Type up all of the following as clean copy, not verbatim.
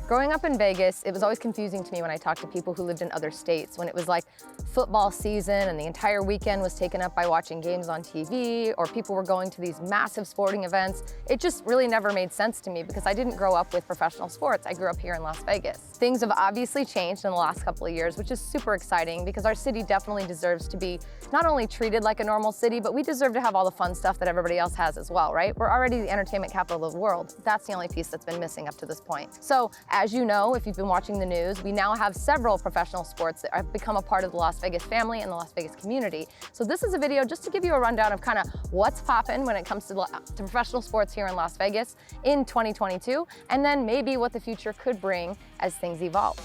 Growing up in Vegas, it was always confusing to me when I talked to people who lived in other states, when it was like football season and the entire weekend was taken up by watching games on TV, or people were going to these massive sporting events. It just really never made sense to me because I didn't grow up with professional sports. I grew up here in Las Vegas. Things have obviously changed in the last couple of years, which is super exciting because our city definitely deserves to be not only treated like a normal city, but we deserve to have all the fun stuff that everybody else has as well, right? We're already the entertainment capital of the world. That's the only piece that's been missing up to this point. So, as you know, if you've been watching the news, we now have several professional sports that have become a part of the Las Vegas family and the Las Vegas community. So this is a video just to give you a rundown of kind of what's poppin' when it comes to professional sports here in Las Vegas in 2022, and then maybe what the future could bring as things evolve.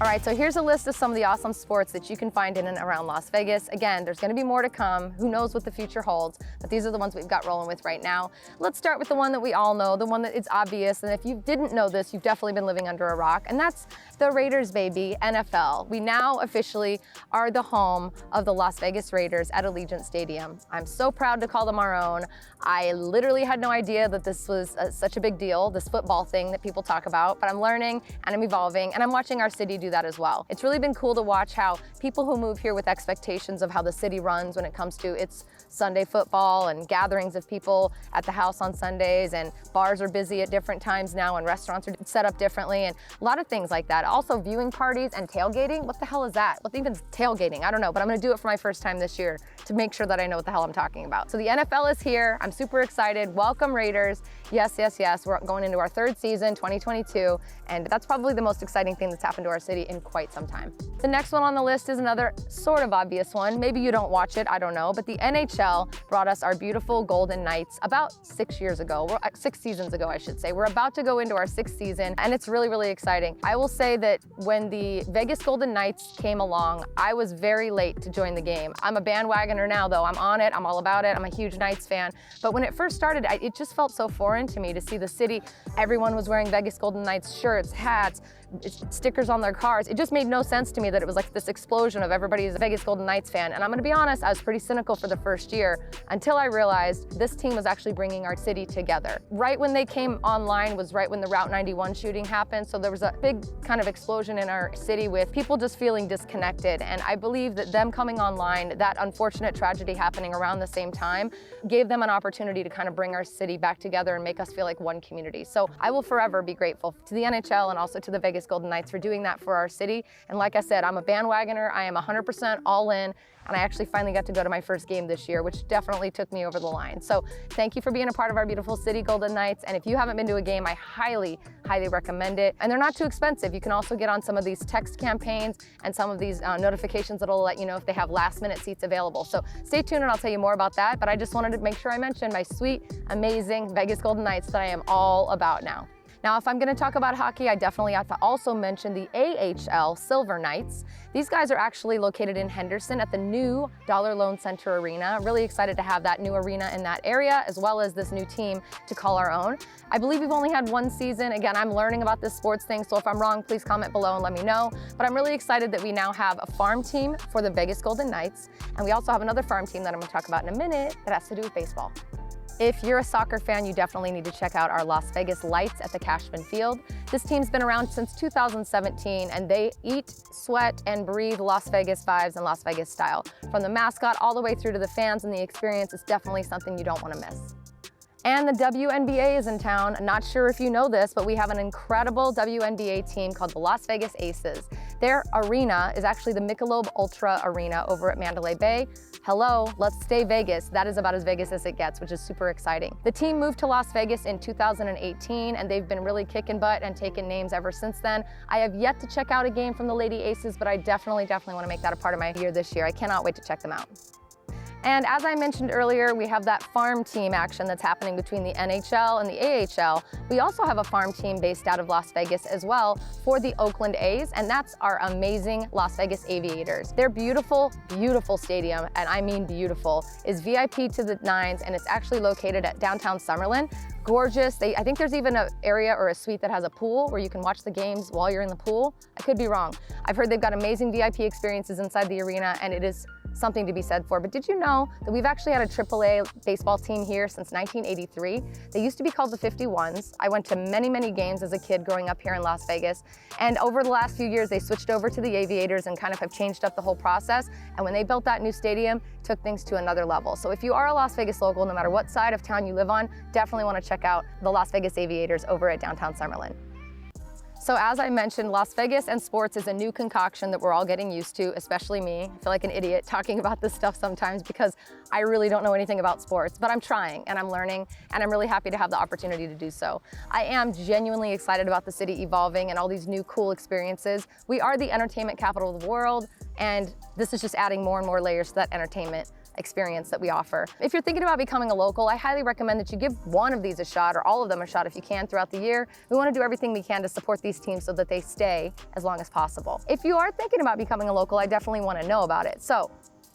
All right, so here's a list of some of the awesome sports that you can find in and around Las Vegas. Again, there's gonna be more to come. Who knows what the future holds, but these are the ones we've got rolling with right now. Let's start with the one that we all know, the one that is obvious, and if you didn't know this, you've definitely been living under a rock, and that's the Raiders, baby, NFL. We now officially are the home of the Las Vegas Raiders at Allegiant Stadium. I'm so proud to call them our own. I literally had no idea that this was such a big deal, this football thing that people talk about, but I'm learning and I'm evolving, and I'm watching our city do that as well. It's really been cool to watch how people who move here with expectations of how the city runs when it comes to its Sunday football and gatherings of people at the house on Sundays, and bars are busy at different times now and restaurants are set up differently and a lot of things like that. Also viewing parties and tailgating. What the hell is that? What even is tailgating? I don't know, but I'm gonna do it for my first time this year to make sure that I know what the hell I'm talking about. So the NFL is here. I'm super excited. Welcome Raiders. Yes, yes, yes. We're going into our third season, 2022, and that's probably the most exciting thing that's happened to our city in quite some time. The next one on the list is another sort of obvious one. Maybe you don't watch it, I don't know, but the NHL brought us our beautiful Golden Knights about 6 years ago, 6 seasons ago, I should say. We're about to go into our 6th season, and it's really, really exciting. I will say that when the Vegas Golden Knights came along, I was very late to join the game. I'm a bandwagoner now, though. I'm on it, I'm all about it. I'm a huge Knights fan. But when it first started, it just felt so foreign to me to see the city. Everyone was wearing Vegas Golden Knights shirts, hats, stickers on their cars. It just made no sense to me that it was like this explosion of everybody's a Vegas Golden Knights fan. And I'm gonna be honest, I was pretty cynical for the first year until I realized this team was actually bringing our city together. Right when they came online was right when the Route 91 shooting happened. So there was a big kind of explosion in our city with people just feeling disconnected. And I believe that them coming online, that unfortunate tragedy happening around the same time, gave them an opportunity to kind of bring our city back together and make us feel like one community. So I will forever be grateful to the NHL and also to the Vegas Golden Knights for doing that for our city. And like I said, I'm a bandwagoner. I am 100% all in. And I actually finally got to go to my first game this year, which definitely took me over the line. So thank you for being a part of our beautiful city, Golden Knights. And if you haven't been to a game, I highly, highly recommend it. And they're not too expensive. You can also get on some of these text campaigns and some of these notifications that'll let you know if they have last minute seats available. So stay tuned and I'll tell you more about that. But I just wanted to make sure I mentioned my sweet, amazing Vegas Golden Knights that I am all about now. Now, if I'm gonna talk about hockey, I definitely have to also mention the AHL Silver Knights. These guys are actually located in Henderson at the new Dollar Loan Center Arena. Really excited to have that new arena in that area, as well as this new team to call our own. I believe we've only had one season. Again, I'm learning about this sports thing, so if I'm wrong, please comment below and let me know. But I'm really excited that we now have a farm team for the Vegas Golden Knights, and we also have another farm team that I'm gonna talk about in a minute that has to do with baseball. If you're a soccer fan, you definitely need to check out our Las Vegas Lights at the Cashman Field. This team's been around since 2017, and they eat, sweat, and breathe Las Vegas vibes and Las Vegas style. From the mascot all the way through to the fans, and the experience is definitely something you don't want to miss. And the WNBA is in town. Not sure if you know this, but we have an incredible WNBA team called the Las Vegas Aces. Their arena is actually the Michelob Ultra Arena over at Mandalay Bay. Hello, let's stay Vegas. That is about as Vegas as it gets, which is super exciting. The team moved to Las Vegas in 2018, and they've been really kicking butt and taking names ever since then. I have yet to check out a game from the Lady Aces, but I definitely want to make that a part of my year this year. I cannot wait to check them out. And as I mentioned earlier, we have that farm team action that's happening between the NHL and the AHL. We also have a farm team based out of Las Vegas as well for the Oakland A's, and that's our amazing Las Vegas Aviators. Their beautiful, beautiful stadium, and I mean beautiful, is VIP to the nines, and it's actually located at downtown Summerlin. Gorgeous. I think there's even an area or a suite that has a pool where you can watch the games while you're in the pool. I could be wrong. I've heard they've got amazing VIP experiences inside the arena, and it is something to be said for. But did you know that we've actually had a AAA baseball team here since 1983? They used to be called the 51s. I went to many, many games as a kid growing up here in Las Vegas. And over the last few years, they switched over to the Aviators and kind of have changed up the whole process. And when they built that new stadium, took things to another level. So if you are a Las Vegas local, no matter what side of town you live on, definitely want to check out the Las Vegas Aviators over at downtown Summerlin. So as I mentioned, Las Vegas and sports is a new concoction that we're all getting used to, especially me. I feel like an idiot talking about this stuff sometimes because I really don't know anything about sports, but I'm trying and I'm learning, and I'm really happy to have the opportunity to do so. I am genuinely excited about the city evolving and all these new cool experiences. We are the entertainment capital of the world, and this is just adding more and more layers to that entertainment experience that we offer. If you're thinking about becoming a local, I highly recommend that you give one of these a shot, or all of them a shot if you can throughout the year. We want to do everything we can to support these teams so that they stay as long as possible. If you are thinking about becoming a local, I definitely want to know about it.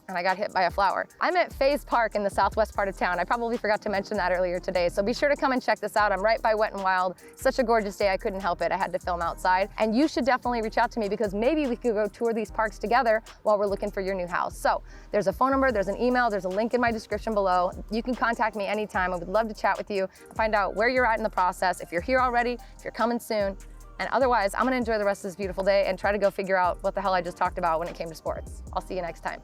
And I got hit by a flower. I'm at Faze Park in the southwest part of town. I probably forgot to mention that earlier today, so be sure to come and check this out. I'm right by Wet n Wild. Such a gorgeous day, I couldn't help it. I had to film outside. And you should definitely reach out to me because maybe we could go tour these parks together while we're looking for your new house. So there's a phone number, there's an email, there's a link in my description below. You can contact me anytime. I would love to chat with you, find out where you're at in the process, if you're here already, if you're coming soon. And otherwise, I'm gonna enjoy the rest of this beautiful day and try to go figure out what the hell I just talked about when it came to sports. I'll see you next time.